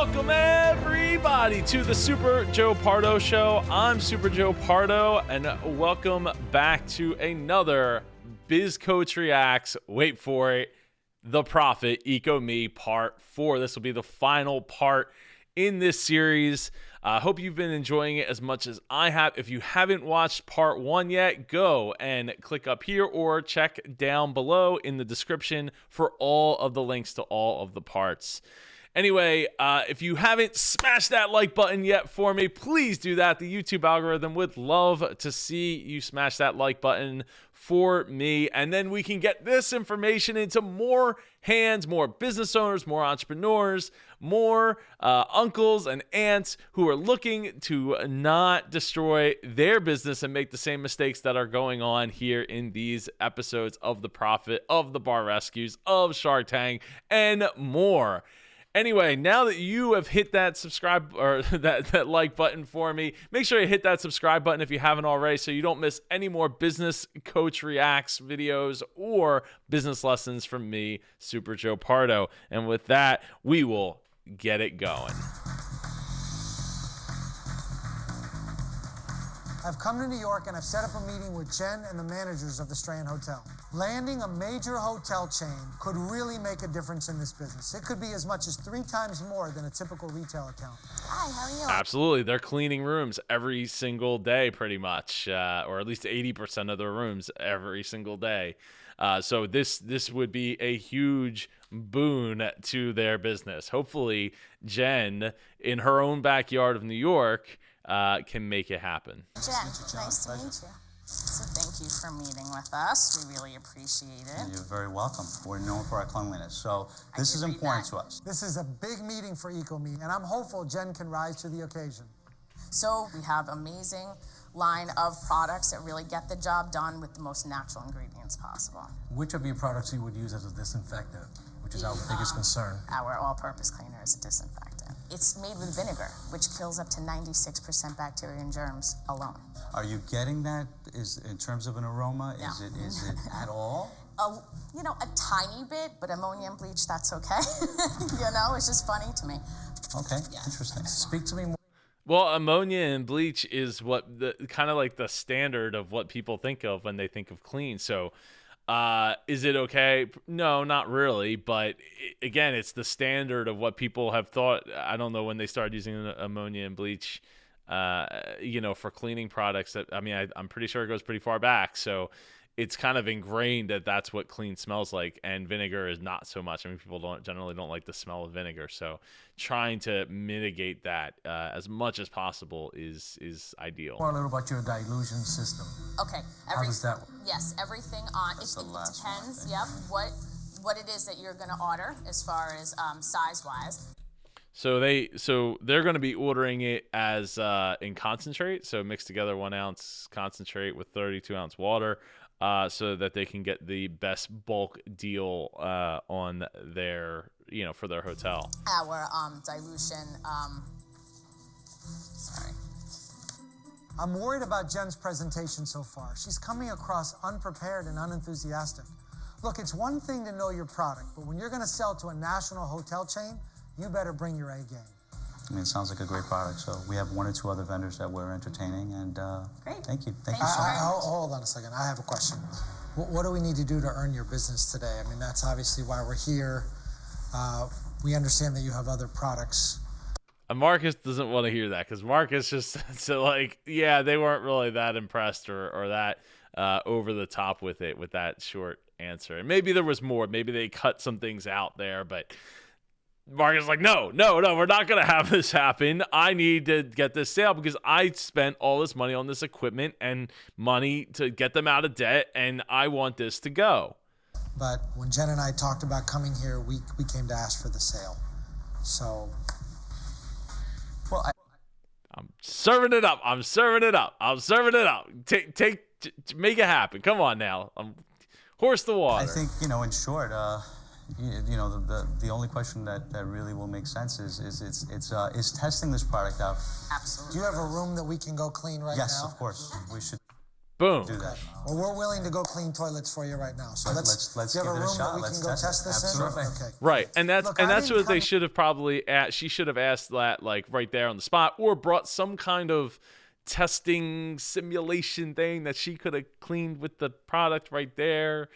Welcome everybody to the Super Joe Pardo Show. I'm Super Joe Pardo, and welcome back to another Biz Coach Reacts. Wait for it, The Profit Ecome Part 4. This will be the final part in this series. I hope you've been enjoying it as much as I have. If you haven't watched Part 1 yet, go and click up here or check down below in the description for all of the links to all of the parts. Anyway, if you haven't smashed that like button yet for me, please do that. The YouTube algorithm would love to see you smash that like button for me. And then we can get this information into more hands, more business owners, more entrepreneurs, more uncles and aunts who are looking to not destroy their business and make the same mistakes that are going on here in these episodes of The Profit, of the Bar Rescues, of Shark Tank, and more. Anyway, now that you have hit that subscribe or that like button for me, make sure you hit that subscribe button if you haven't already so you don't miss any more Business Coach Reacts videos or business lessons from me, Super Joe Pardo. And with that, we will get it going. I've come to New York and I've set up a meeting with Jen and the managers of the Strand Hotel. Landing a major hotel chain could really make a difference in this business. It could be as much as 3 times more than a typical retail account. Hi, how are you? Absolutely. They're cleaning rooms every single day pretty much, or at least 80% of their rooms every single day. So this would be a huge boon to their business. Hopefully, Jen, in her own backyard of New York, can make it happen. Jen, nice to meet you. So thank you for meeting with us. We really appreciate it. You're very welcome. We're known for our cleanliness, so this is important to us. This is a big meeting for Ecome, and I'm hopeful Jen can rise to the occasion. So we have amazing line of products that really get the job done with the most natural ingredients possible. Which of your products you would use as a disinfectant, which is our biggest concern? Our all-purpose cleaner is a disinfectant. It's made with vinegar, which kills up to 96% bacteria and germs alone. Are you getting that? Is in terms of an aroma? No. Is it at all? A tiny bit, but ammonia and bleach, that's okay. It's just funny to me. Okay, interesting. Speak to me more. Well, ammonia and bleach is what the kind of like the standard of what people think of when they think of clean. So, is it okay? No, not really. But again, it's the standard of what people have thought. I don't know when they started using ammonia and bleach, for cleaning products. I'm pretty sure it goes pretty far back. So it's kind of ingrained that that's what clean smells like, and vinegar is not so much. People generally don't like the smell of vinegar. So trying to mitigate that as much as possible is ideal. More a little about your dilution system. Okay. How does that work? Yes, everything on it depends. Yep. What it is that you're going to order as far as size wise. So they're going to be ordering it as in concentrate. So mixed together 1 ounce concentrate with 32 ounce water. So that they can get the best bulk deal on their, for their hotel. Our dilution, sorry. I'm worried about Jen's presentation so far. She's coming across unprepared and unenthusiastic. Look, it's one thing to know your product, but when you're going to sell to a national hotel chain, you better bring your A game. It sounds like a great product. So we have 1 or 2 other vendors that we're entertaining, and great. Thank you. Thank you so much. Hold on a second. I have a question. What do we need to do to earn your business today? That's obviously why we're here. We understand that you have other products. Marcus doesn't want to hear that because Marcus just they weren't really that impressed or that over the top with it, with that short answer. And maybe there was more. Maybe they cut some things out there, but Marcus is like, no, we're not going to have this happen. I need to get this sale because I spent all this money on this equipment and money to get them out of debt, and I want this to go. But when Jen and I talked about coming here, we came to ask for the sale. So... Well, I'm serving it up. Make it happen. Come on now. Horse the water. I think, in short, the only question that really will make sense is testing this product out. Absolutely. Do you have a room that we can go clean right now? Yes, of course. We should. Boom. Do that. Well, we're willing to go clean toilets for you right now. So Let's do you have give a it a room shot. that we Let's can go test this Absolutely. in? Okay. Right, and that's Look, I that's didn't what they come- should have probably she should have asked that like right there on the spot, or brought some kind of testing simulation thing that she could have cleaned with the product right there.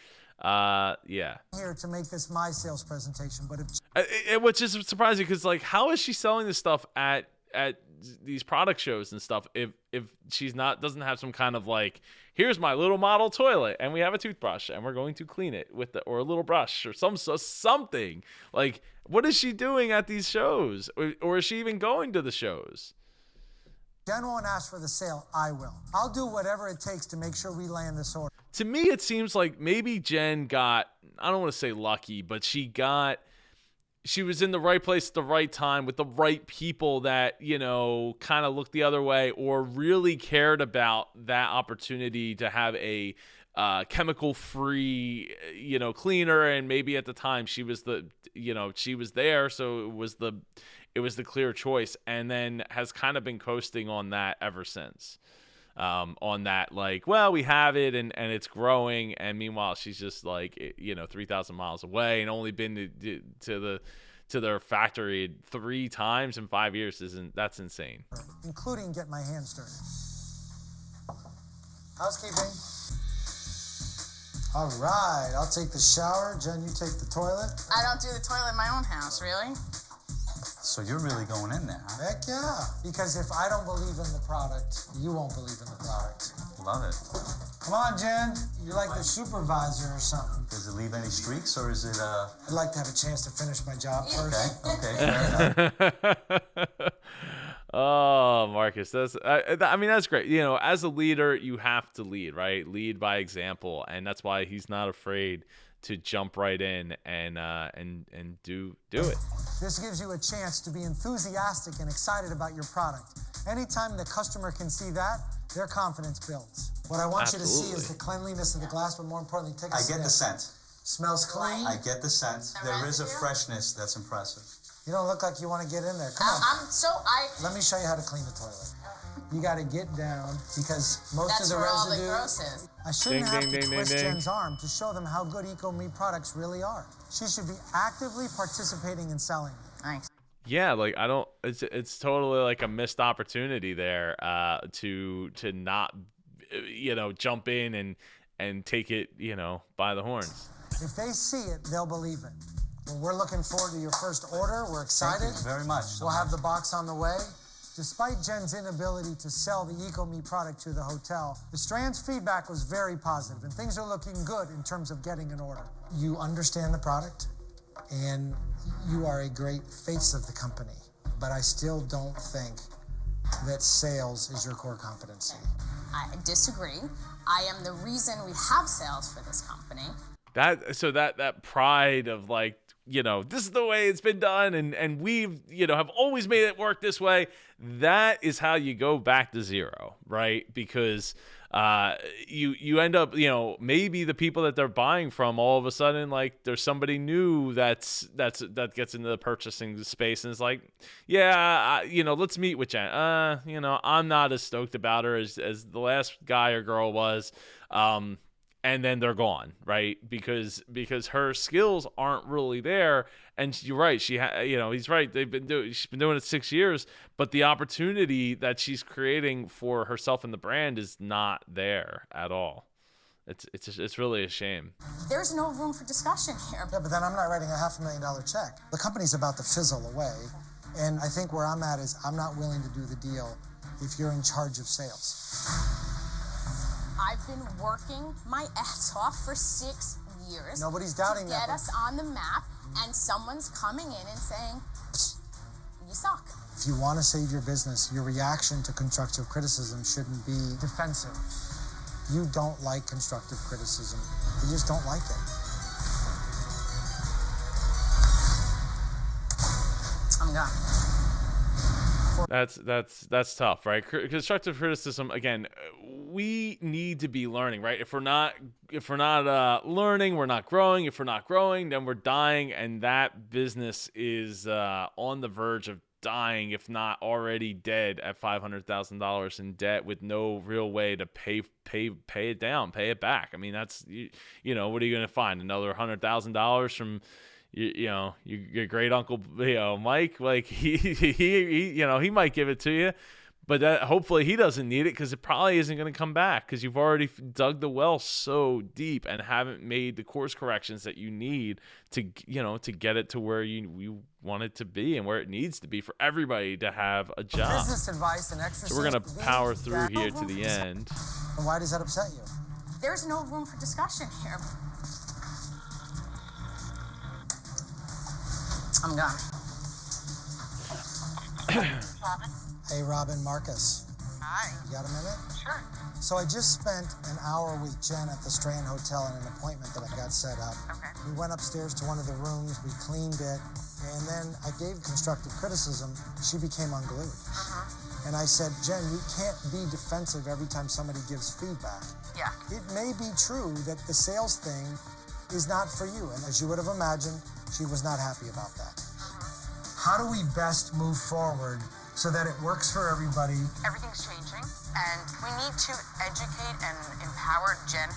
Yeah. Here to make this my sales presentation, but if Which is surprising because like, how is she selling this stuff at these product shows and stuff if she's doesn't have some kind of like, here's my little model toilet and we have a toothbrush and we're going to clean it with or a little brush or something like, what is she doing at these shows, or is she even going to the shows? Jen won't ask for the sale, I will. I'll do whatever it takes to make sure we land this order. To me, it seems like maybe Jen got, I don't want to say lucky, but she was in the right place at the right time with the right people that, kind of looked the other way or really cared about that opportunity to have a chemical-free, cleaner. And maybe at the time she was she was there, so it was the clear choice, and then has kind of been coasting on that ever since. On that, like, well, we have it and it's growing, and meanwhile she's just like 3,000 miles away and only been to their factory 3 times in 5 years. That's insane. Including get my hands dirty. Housekeeping. All right, I'll take the shower. Jen, you take the toilet. I don't do the toilet in my own house, really. So you're really going in there, huh? Heck yeah. Because if I don't believe in the product, you won't believe in the product. Love it. Come on, Jen. You're like the supervisor or something. Does it leave any streaks, or is it I'd like to have a chance to finish my job first. Okay, fair enough. Oh, Marcus, I mean, that's great. As a leader, you have to lead, right? Lead by example, and that's why he's not afraid to jump right in and do it. This gives you a chance to be enthusiastic and excited about your product. Anytime the customer can see that, their confidence builds. What I want you to see is the cleanliness of the glass, but more importantly, take a I sniff. get the scent. Smells clean. I get the scent. There is a freshness that's impressive. You don't look like you want to get in there. Come on. Let me show you how to clean the toilet. You got to get down because most of the where all the residue. gross is. I shouldn't Ding, have ding, to ding, twist ding, ding. Jen's arm to show them how good Ecome products really are. She should be actively participating in selling. Nice. Yeah, like I don't. It's totally like a missed opportunity there to not jump in and take it by the horns. If they see it, they'll believe it. Well, we're looking forward to your first order. We're excited. Thank you very much. We'll have the box on the way. Despite Jen's inability to sell the Ecome product to the hotel, the Strand's feedback was very positive, and things are looking good in terms of getting an order. You understand the product, and you are a great face of the company, but I still don't think that sales is your core competency. I disagree. I am the reason we have sales for this company. That pride of like, this is the way it's been done, and we've have always made it work this way. That is how you go back to zero, right? Because you end up, maybe the people that they're buying from, all of a sudden, like there's somebody new that gets into the purchasing space and is like, yeah, let's meet with Jen. I'm not as stoked about her as the last guy or girl was. And then they're gone, right? Because her skills aren't really there. And you're right. He's right. She's been doing it 6 years, but the opportunity that she's creating for herself and the brand is not there at all. It's really a shame. There's no room for discussion here. Yeah, but then I'm not writing a $500,000 check. The company's about to fizzle away, and I think where I'm at is I'm not willing to do the deal if you're in charge of sales. I've been working my ass off for 6 years. Nobody's doubting to that, get but- us on the map, and someone's coming in and saying, you suck. If you want to save your business, your reaction to constructive criticism shouldn't be defensive. You don't like constructive criticism. You just don't like it. I'm gone. for That's tough, right? Constructive criticism, again, we need to be learning, right? If we're not learning, we're not growing. If we're not growing, then we're dying, and that business is on the verge of dying, if not already dead, at $500,000 in debt with no real way to pay it down, pay it back. I mean, that's what are you going to find? Another $100,000 from your great uncle, Mike? Like he might give it to you, but hopefully he doesn't need it, because it probably isn't going to come back, because you've already dug the well so deep and haven't made the course corrections that you need to get it to where you want it to be and where it needs to be for everybody to have a job. business advice and exercise. So we're going to power through here to the end. And why does that upset you? There's no room for discussion here. I'm done. Hey, Robin, Marcus. Hi. You got a minute? Sure. So I just spent an hour with Jen at the Strand Hotel in an appointment that I got set up. Okay. We went upstairs to one of the rooms, we cleaned it, and then I gave constructive criticism. She became unglued. And I said, Jen, you can't be defensive every time somebody gives feedback. Yeah. It may be true that the sales thing is not for you, and as you would have imagined, she was not happy about that. How do we best move forward so that it works for everybody? Everything's changing, and we need to educate and empower Jen.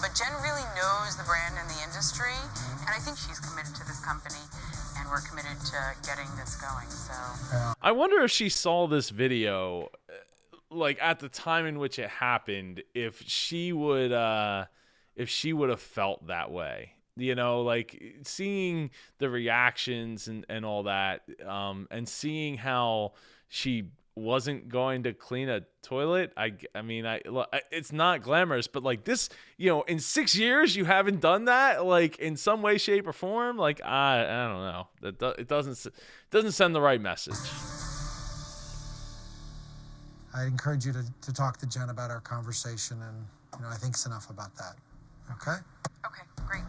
But Jen really knows the brand and the industry, and I think she's committed to this company, and we're committed to getting this going. So I wonder if she saw this video, like at the time in which it happened, if she would have felt that way. Like seeing the reactions and all that, and seeing how she wasn't going to clean a toilet. It's not glamorous, but like this, in 6 years you haven't done that, like in some way, shape, or form. Like I don't know. It doesn't send the right message. I encourage you to talk to Jen about our conversation, and I think it's enough about that. Okay? okay, great.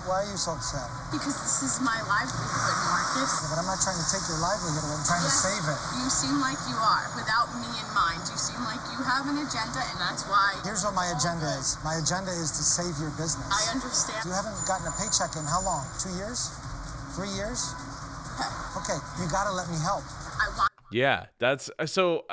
Why are you so upset? Because this is my livelihood, Marcus. Yeah, but I'm not trying to take your livelihood, I'm trying to save it. You seem like you are, without me in mind. You seem like you have an agenda, and that's why. Here's what my agenda is. My agenda is to save your business. I understand. You haven't gotten a paycheck in how long? 2 years? 3 years? Okay, you gotta let me help. I want. Yeah, that's so.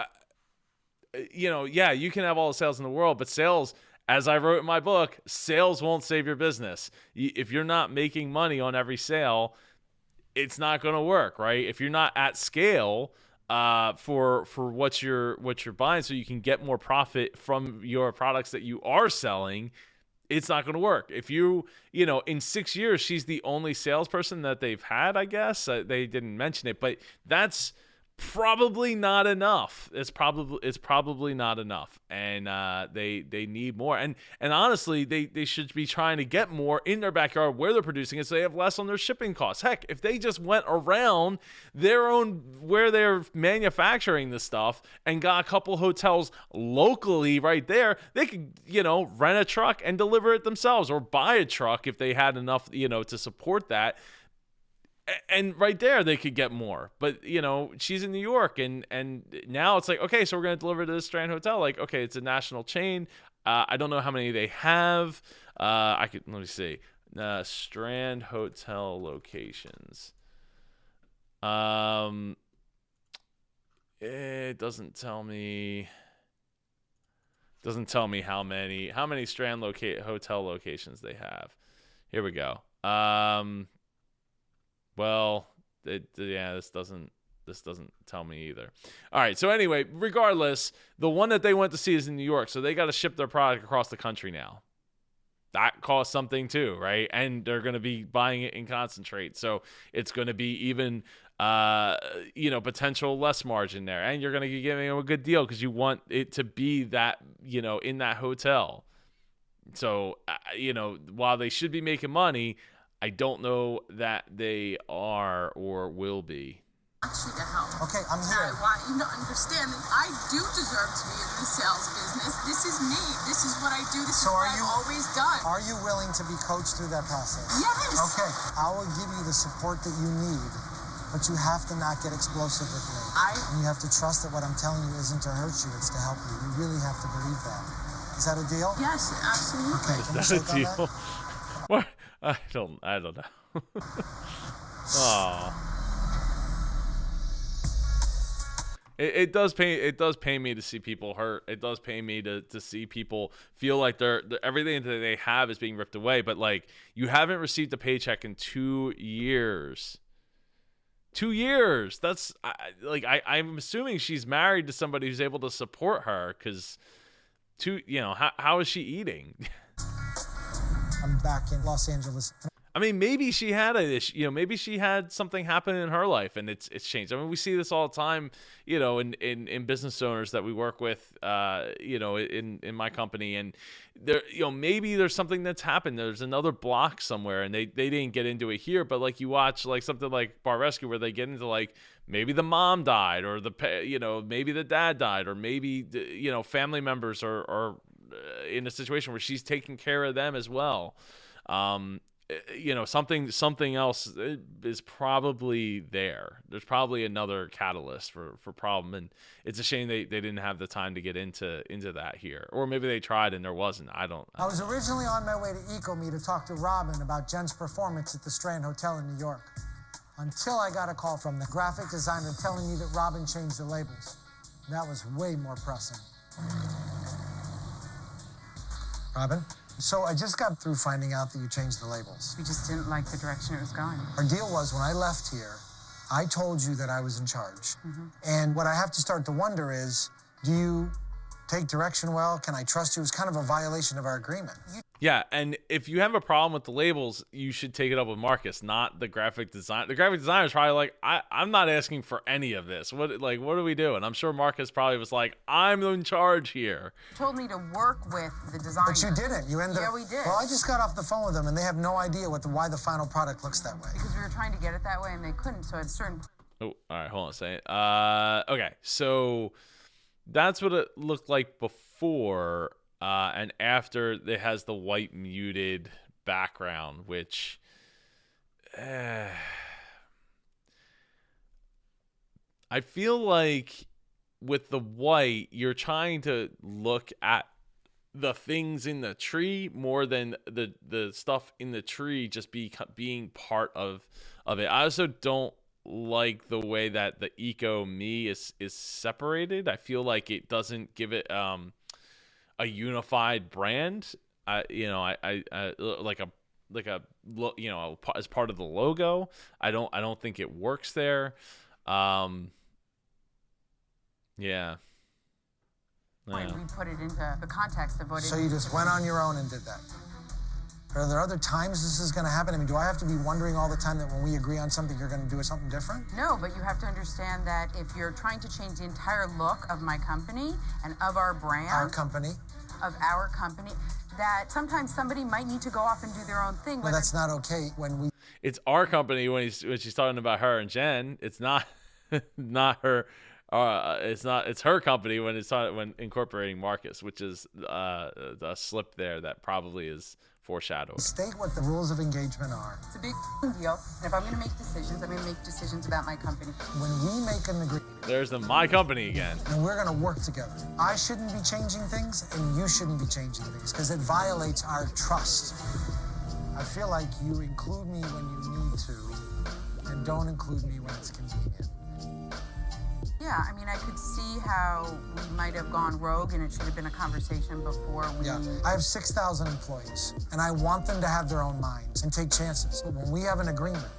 Yeah, you can have all the sales in the world, but sales, as I wrote in my book, sales won't save your business. If you're not making money on every sale, it's not going to work, right? If you're not at scale for what you're buying, so you can get more profit from your products that you are selling, it's not going to work. If in 6 years, she's the only salesperson that they've had, I guess. They didn't mention it, but that's probably not enough. It's probably not enough, and they need more. And honestly, they should be trying to get more in their backyard where they're producing it, so they have less on their shipping costs. Heck, if they just went around their own where they're manufacturing this stuff and got a couple hotels locally right there, they could rent a truck and deliver it themselves, or buy a truck if they had enough to support that. And right there, they could get more. But, she's in New York, and now it's like, okay, so we're going to deliver to this Strand Hotel. Like, okay, it's a national chain. I don't know how many they have. Let me see. Strand Hotel locations. It doesn't tell me. How many Strand hotel locations they have. Here we go. Well, this doesn't tell me either. All right, so anyway, regardless, the one that they went to see is in New York, so they got to ship their product across the country now. That costs something too, right? And they're going to be buying it in concentrate, so it's going to be even, potential less margin there, and you're going to be giving them a good deal because you want it to be that, in that hotel. So, while they should be making money, I don't know that they are or will be. want you to help. Okay, I'm I here. want you to understand that I do deserve to be in the sales business. This is me. This is what I do. This So is what are I've you- always done. Are you willing to be coached through that process? Yes. Okay, I will give you the support that you need, but you have to not get explosive with me. And you have to trust that what I'm telling you isn't to hurt you, it's to help you. You really have to believe that. Is that a deal? Yes, absolutely. Okay, can we That's a shake on deal. that? What? I don't know. Oh. It does pain me to see people hurt. It does pain me to see people feel like they're everything that they have is being ripped away. But like, you haven't received a paycheck in 2 years. 2 years. That's I'm assuming she's married to somebody who's able to support her, because how is she eating? I'm back in Los Angeles. I mean, maybe she had an issue, maybe she had something happen in her life and it's changed. I mean, we see this all the time, in business owners that we work with, in my company, and there, maybe there's something that's happened. There's another block somewhere, and they didn't get into it here, but like you watch like something like Bar Rescue where they get into like maybe the mom died, or maybe the dad died, or maybe family members are in a situation where she's taking care of them as well. Something else is probably there. There's probably another catalyst for problem, and it's a shame they didn't have the time to get into that here, or maybe they tried and there wasn't. I was originally on my way to Ecome to talk to Robin about Jen's performance at the Strand Hotel in New York, until I got a call from the graphic designer telling me that Robin changed the labels. That was way more pressing. Robin? So I just got through finding out that you changed the labels. We just didn't like the direction it was going. Our deal was, when I left here, I told you that I was in charge. And what I have to start to wonder is, do you take direction well? Can I trust you? It was kind of a violation of our agreement. Yeah, and if you have a problem with the labels, you should take it up with Marcus, not the graphic design. The graphic designer is probably like, I'm not asking for any of this. What are we doing? I'm sure Marcus probably was like, I'm in charge here. You told me to work with the designer. But you didn't. You ended up... Yeah, we did. Well, I just got off the phone with them, and they have no idea why the final product looks that way. Because we were trying to get it that way, and they couldn't, so at a certain... Oh, all right, hold on a second. Okay, so that's what it looked like before. And after it has the white muted background, which I feel like with the white, you're trying to look at the things in the tree more than the stuff in the tree just being part of it. I also don't like the way that the Ecome is separated. I feel like it doesn't give it a unified brand. I like a as part of the logo. I don't think it works there. Yeah. We put it into the context of what So it you just went on your own and did that? Are there other times this is going to happen? I mean, do I have to be wondering all the time that when we agree on something, you're going to do something different? No, but you have to understand that if you're trying to change the entire look of my company and of our brand... Our company? Of our company, that sometimes somebody might need to go off and do their own thing. Well, that's not okay when we... It's our company when she's talking about her and Jen. It's not her... it's her company when incorporating Marcus, which is a slip there that probably is foreshadowing. State what the rules of engagement are. It's a big deal, and if I'm going to make decisions, I'm going to make decisions about my company. When we make an agreement... There's my company again. And we're going to work together. I shouldn't be changing things, and you shouldn't be changing things, because it violates our trust. I feel like you include me when you need to, and don't include me when it's convenient. Yeah, I mean, I could see how we might have gone rogue, and it should have been a conversation before we... Yeah, I have 6,000 employees, and I want them to have their own minds and take chances. But when we have an agreement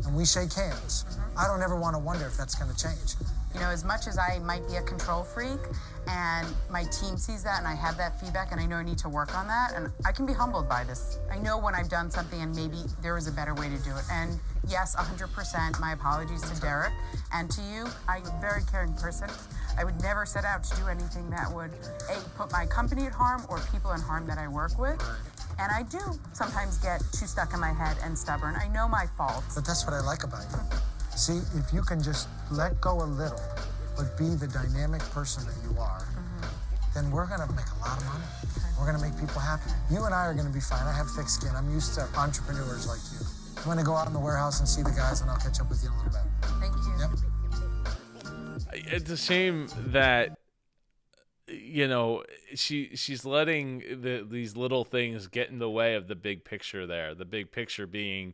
and we shake hands, I don't ever want to wonder if that's going to change. You know, as much as I might be a control freak, and my team sees that, and I have that feedback, and I know I need to work on that, and I can be humbled by this. I know when I've done something and maybe there was a better way to do it. And yes, 100%, my apologies to Derek and to you. I'm a very caring person. I would never set out to do anything that would, A, put my company at harm or people in harm that I work with. And I do sometimes get too stuck in my head and stubborn. I know my faults. But that's what I like about you. See, if you can just let go a little, but be the dynamic person that you are, then we're gonna make a lot of money. We're gonna make people happy. You and I are gonna be fine. I have thick skin. I'm used to entrepreneurs like you. I'm gonna go out in the warehouse and see the guys, and I'll catch up with you in a little bit. Thank you. Yep. It's a shame that she's letting these little things get in the way of the big picture there. The big picture being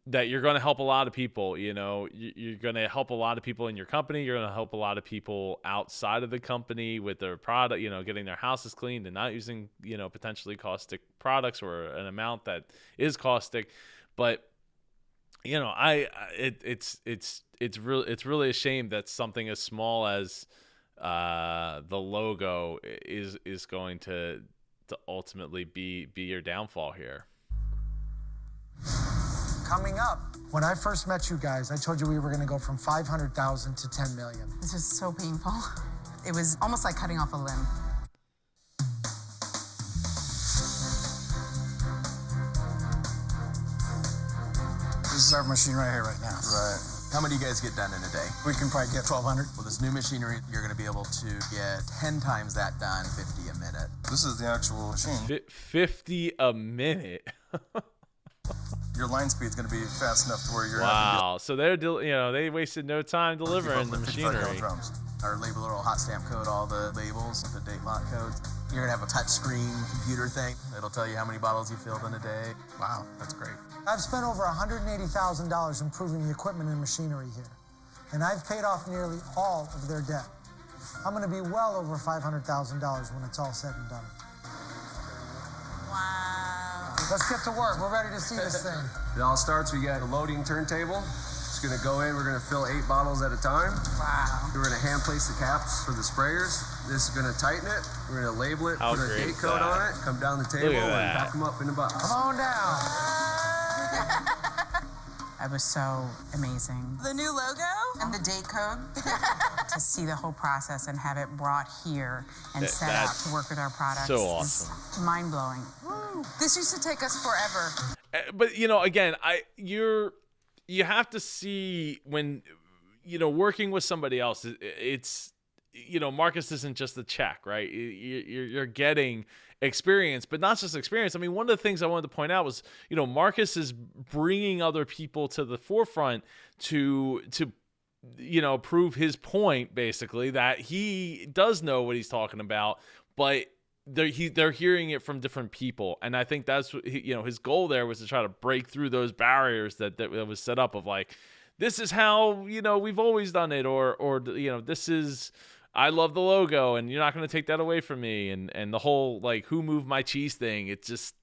that you're going to help a lot of people. You're going to help a lot of people in your company. You're going to help a lot of people outside of the company with their product, getting their houses cleaned and not using, potentially caustic products or an amount that is caustic. But it's really a shame that something as small as the logo is going to ultimately be your downfall here. Coming up, when I first met you guys, I told you we were going to go from 500,000 to 10 million. This is so painful. It was almost like cutting off a limb. This is our machine right here, right now. Right. How many do you guys get done in a day? We can probably get 1,200. Well, this new machinery, you're going to be able to get 10 times that done, 50 a minute. This is the actual machine. 50 a minute. Your line speed's going to be fast enough to where you're wow. So they wasted no time delivering the machinery. Our labeler will hot stamp code all the labels with the date lot codes. You're going to have a touch screen computer thing. It'll tell you how many bottles you filled in a day. Wow, that's great. I've spent over $180,000 improving the equipment and machinery here, and I've paid off nearly all of their debt. I'm going to be well over $500,000 when it's all said and done. Wow. Let's get to work. We're ready to see this thing. It all starts, we got a loading turntable. It's gonna go in, we're gonna fill 8 bottles at a time. Wow. We're gonna hand place the caps for the sprayers. This is gonna tighten it. We're gonna label it, How put a great date is code that? on it, come down the table, at and that. pack them up in a box. Come on down. It was so amazing. The new logo? And the date code. To see the whole process and have it brought here and set up That's to work with our products. so awesome. Is mind-blowing. This used to take us forever. But again, you have to see when working with somebody else. It's Marcus isn't just a check, right? You're getting experience, but not just experience. I mean, one of the things I wanted to point out was Marcus is bringing other people to the forefront to prove his point, basically, that he does know what he's talking about, but they're hearing it from different people. And I think that's what his goal there was, to try to break through those barriers that was set up of like, this is how we've always done it, or this is, I love the logo and you're not going to take that away from me, and the whole like who moved my cheese thing. It's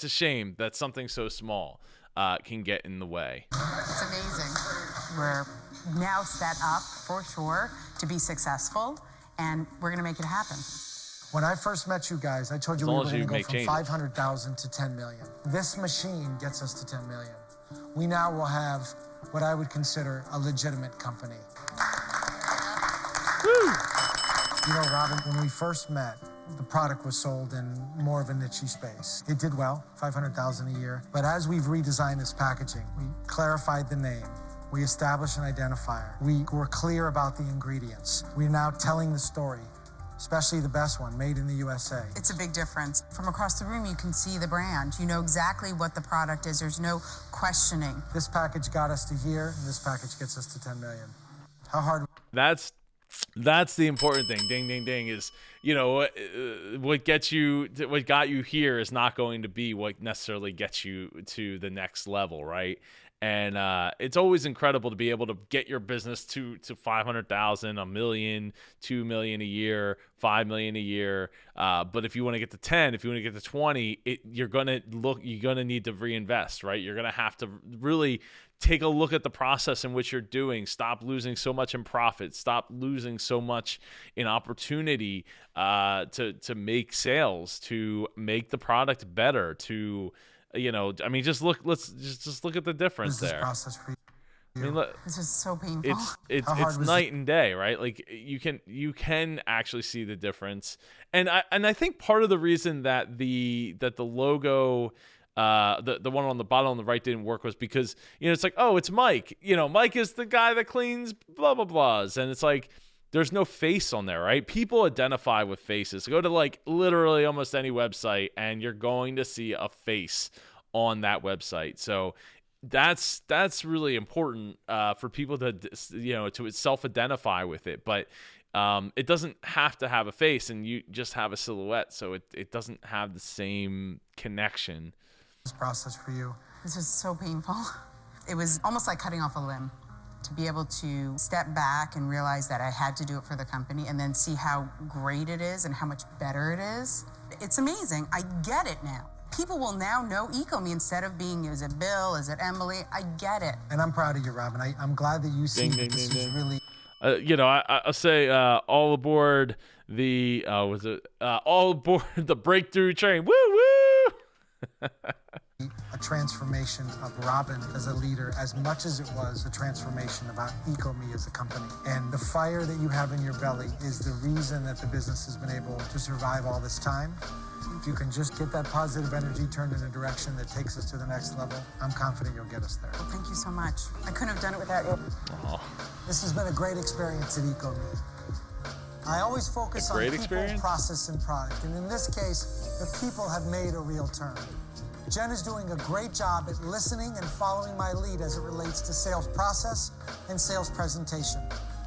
a shame that something so small can get in the way. It's amazing. We're now set up for sure to be successful, and we're going to make it happen. When I first met you guys, I told you As we long were as going you to go make from changes. 500,000 to 10 million. This machine gets us to 10 million. We now will have what I would consider a legitimate company. Robin, when we first met, the product was sold in more of a niche space. It did well, 500,000 a year. But as we've redesigned this packaging, we clarified the name. We established an identifier. We were clear about the ingredients. We're now telling the story, especially the best one, made in the USA. It's a big difference. From across the room, you can see the brand. You know exactly what the product is. There's no questioning. This package got us to here, and this package gets us to 10 million. How hard? That's the important thing. Ding, ding, ding is, what got you here is not going to be what necessarily gets you to the next level, right? And it's always incredible to be able to get your business to 500,000, $1 million, $2 million a year, $5 million a year. But if you want to get to 10, if you want to get to 20, you're gonna need to reinvest, right? You're gonna have to really take a look at the process in which you're doing. Stop losing so much in profit. Stop losing so much in opportunity to make sales, to make the product better, to just look at the difference is this there. process for you? I mean, look, This is so painful. it's hard was night and day, right? Like you can actually see the difference, and I think part of the reason that the logo the one on the bottom on the right didn't work was because, it's like, oh, it's Mike. Mike is the guy that cleans blah, blah, blahs. And it's like, there's no face on there, right? People identify with faces. Go to like literally almost any website and you're going to see a face on that website. So that's really important for people to, to self-identify with it. But it doesn't have to have a face, and you just have a silhouette. So it doesn't have the same connection. This process for you. This was so painful. It was almost like cutting off a limb. To be able to step back and realize that I had to do it for the company and then see how great it is and how much better it is. It's amazing. I get it now. People will now know Ecome instead of being, is it Bill, is it Emily? I get it. And I'm proud of you, Robin. I'm glad that you see that this is really... I'll say all aboard the, all aboard the breakthrough train. Woo, woo! A transformation of Robin as a leader as much as it was a transformation about Ecome as a company. And the fire that you have in your belly is the reason that the business has been able to survive all this time. If you can just get that positive energy turned in a direction that takes us to the next level, I'm confident you'll get us there. Well, thank you so much. I couldn't have done it without you. Oh. This has been a great experience at Ecome. I always focus on people, process, and product. And in this case, the people have made a real turn. Jen is doing a great job at listening and following my lead as it relates to sales process and sales presentation.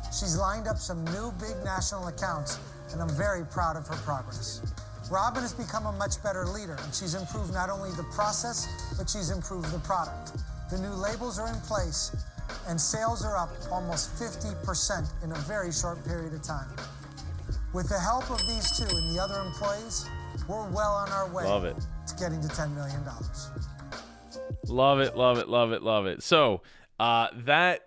She's lined up some new big national accounts, and I'm very proud of her progress. Robin has become a much better leader, and she's improved not only the process, but she's improved the product. The new labels are in place, and sales are up almost 50% in a very short period of time. With the help of these two and the other employees, we're well on our way to getting to $10 million. Love it, love it, love it, love it. So that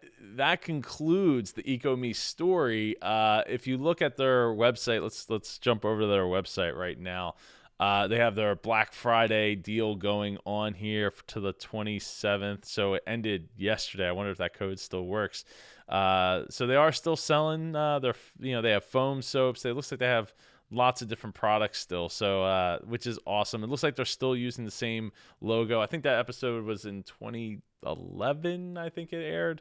concludes the Ecome story. If you look at their website, let's jump over to their website right now. They have their Black Friday deal going on here to the 27th. So it ended yesterday. I wonder if that code still works. So they are still selling their, they have foam soaps. It looks like they have lots of different products still, so which is awesome. It looks like they're still using the same logo. I think that episode was in 2011, I think it aired.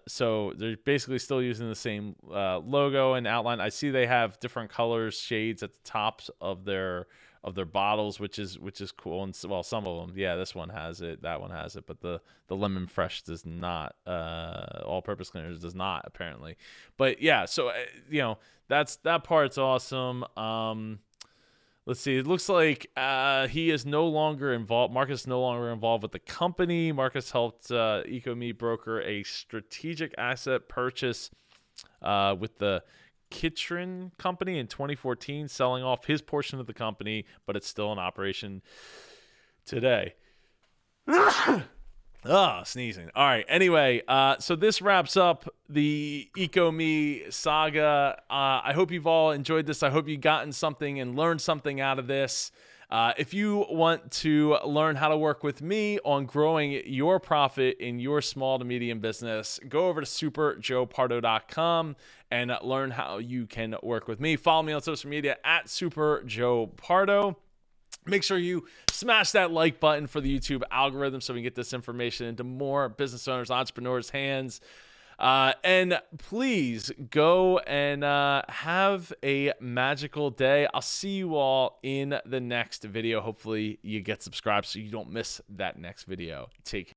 So they're basically still using the same logo and outline. I see they have different colors, shades at the tops of their bottles, which is cool. And well, some of them, yeah, this one has it, that one has it, but the lemon fresh does not. All-purpose cleaners does not, apparently. But yeah, so that part's awesome. Let's see. It looks like he is no longer involved. Marcus is no longer involved with the company. Marcus helped Ecome broker a strategic asset purchase with the Kitron company in 2014, selling off his portion of the company, but it's still in operation today. Sneezing. All right. Anyway, so this wraps up the Ecome saga. I hope you've all enjoyed this. I hope you've gotten something and learned something out of this. If you want to learn how to work with me on growing your profit in your small to medium business, go over to superjoepardo.com and learn how you can work with me. Follow me on social media at superjoepardo. Make sure you smash that like button for the YouTube algorithm so we can get this information into more business owners, entrepreneurs' hands. And please go and have a magical day. I'll see you all in the next video. Hopefully you get subscribed so you don't miss that next video. Take care.